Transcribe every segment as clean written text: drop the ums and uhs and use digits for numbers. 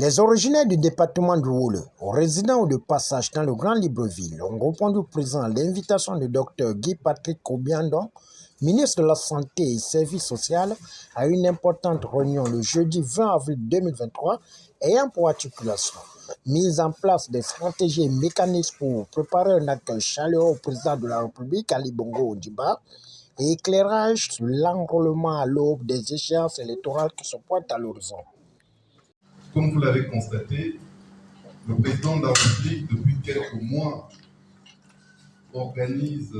Les originaires du département du Wolo, résidant ou de passage dans le Grand Libreville, ont répondu présent à l'invitation du Dr Guy Patrick Obiandon, ministre de la Santé et Services sociaux, à une importante réunion le jeudi 20 avril 2023 ayant pour articulation mise en place des stratégies et mécanismes pour préparer un accueil chaleureux au président de la République, Ali Bongo Ondimba, et éclairage sur l'enrôlement à l'aube des échéances électorales qui se pointent à l'horizon. Comme vous l'avez constaté, le président de la République, depuis quelques mois, organise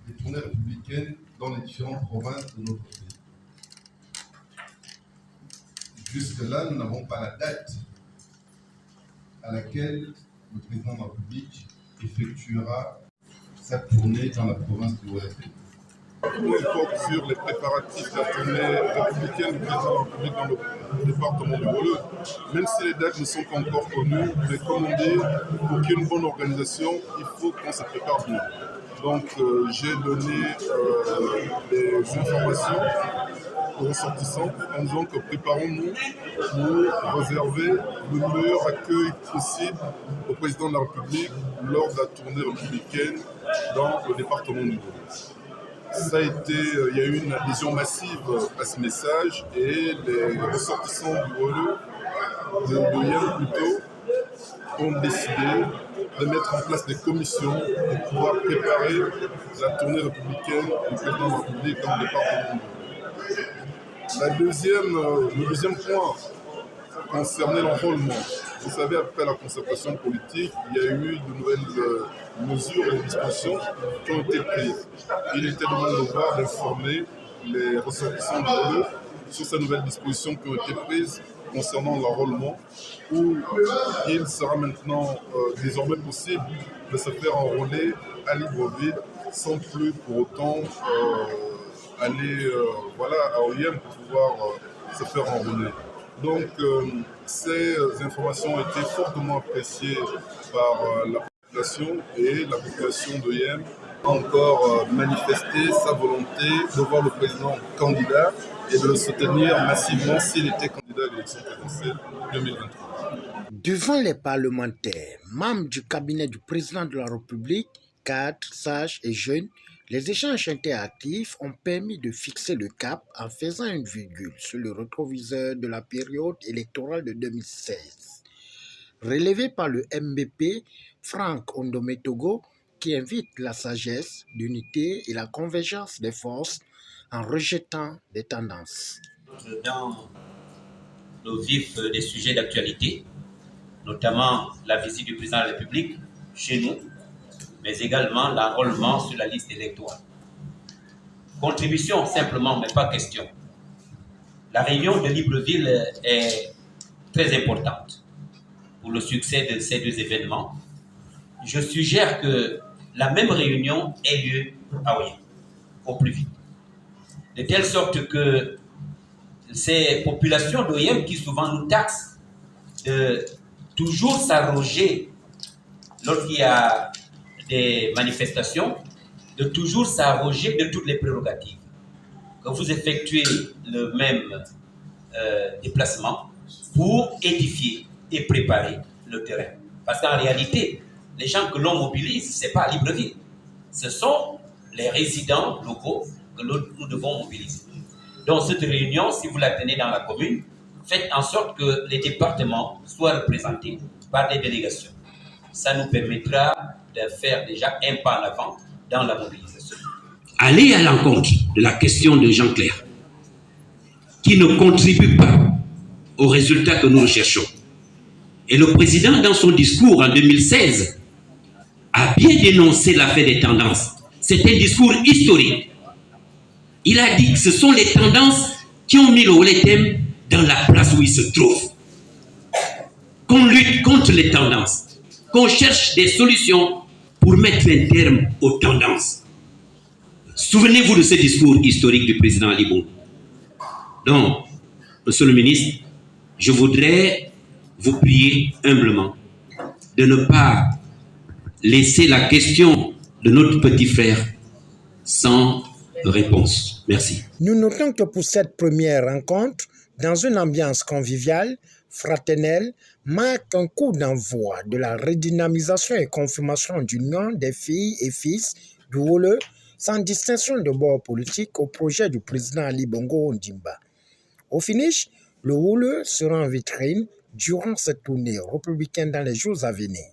des tournées républicaines dans les différentes provinces de notre pays. Jusque-là, nous n'avons pas la date à laquelle le président de la République effectuera sa tournée dans la province du Ouest. Tout porte sur les préparatifs de la tournée républicaine du président de la République dans le département du Wolo. Même si les dates ne sont pas encore connues, mais comme on dit, pour qu'il y ait une bonne organisation, il faut qu'on se prépare bien. Donc j'ai donné des informations aux ressortissants en disant que préparons-nous pour réserver le meilleur accueil possible au président de la République lors de la tournée républicaine dans le département du Wolo. Ça a été, il y a eu une adhésion massive à ce message et les ressortissants du Wolo, de Yem plutôt, ont décidé de mettre en place des commissions pour pouvoir préparer la tournée républicaine du président de la République dans le département du Wolo. Le deuxième point concernait l'enrôlement. Vous savez, après la concertation politique, il y a eu de nouvelles mesures et dispositions qui ont été prises. Il était de mon devoir d'informer les ressortissants du Wolo sur ces nouvelles dispositions qui ont été prises concernant l'enrôlement, où il sera maintenant désormais possible de se faire enrôler à Libreville sans plus pour autant aller à Oyem pour pouvoir se faire enrôler. Donc, ces informations ont été fortement appréciées par la population et la population d'Oyem a encore manifesté sa volonté de voir le président candidat et de le soutenir massivement s'il était candidat à l'élection présidentielle 2023. Devant les parlementaires, membres du cabinet du président de la République, cadres, sages et jeunes, les échanges interactifs ont permis de fixer le cap en faisant une virgule sur le rétroviseur de la période électorale de 2016. Relevé par le MBP, Franck Ondomé-Togo, qui invite la sagesse, l'unité et la convergence des forces en rejetant des tendances. Dans le vif des sujets d'actualité, notamment la visite du président de la République chez nous, mais également l'enrôlement sur la liste électorale. Contribution simplement, mais pas question. La réunion de Libreville est très importante pour le succès de ces deux événements. Je suggère que la même réunion ait lieu à Oyem, au plus vite. De telle sorte que ces populations d'Oyem qui souvent nous taxent de toujours s'arroger lorsqu'il y a des manifestations, de toujours s'arroger de toutes les prérogatives. Que vous effectuez le même déplacement pour édifier et préparer le terrain. Parce qu'en réalité, les gens que l'on mobilise, ce n'est pas à Libreville. Ce sont les résidents locaux que nous devons mobiliser. Donc cette réunion, si vous la tenez dans la commune, faites en sorte que les départements soient représentés par des délégations. Ça nous permettra de faire déjà un pas en avant dans la mobilisation. Aller à l'encontre de la question de Jean Clair, qui ne contribue pas aux résultats que nous recherchons. Et le président, dans son discours en 2016, a bien dénoncé l'affaire des tendances. C'est un discours historique. Il a dit que ce sont les tendances qui ont mis le Woletem dans la place où il se trouve. Qu'on lutte contre les tendances, qu'on cherche des solutions pour mettre un terme aux tendances. Souvenez-vous de ce discours historique du président Ali Bongo. Donc, monsieur le ministre, je voudrais vous prier humblement de ne pas laisser la question de notre petit frère sans réponse. Merci. Nous notons que pour cette première rencontre, dans une ambiance conviviale, fraternelle, marque un coup d'envoi de la redynamisation et confirmation d'union des filles et fils du Wolo, sans distinction de bord politique, au projet du président Ali Bongo Ondimba. Au finish, le Wolo sera en vitrine durant cette tournée républicaine dans les jours à venir.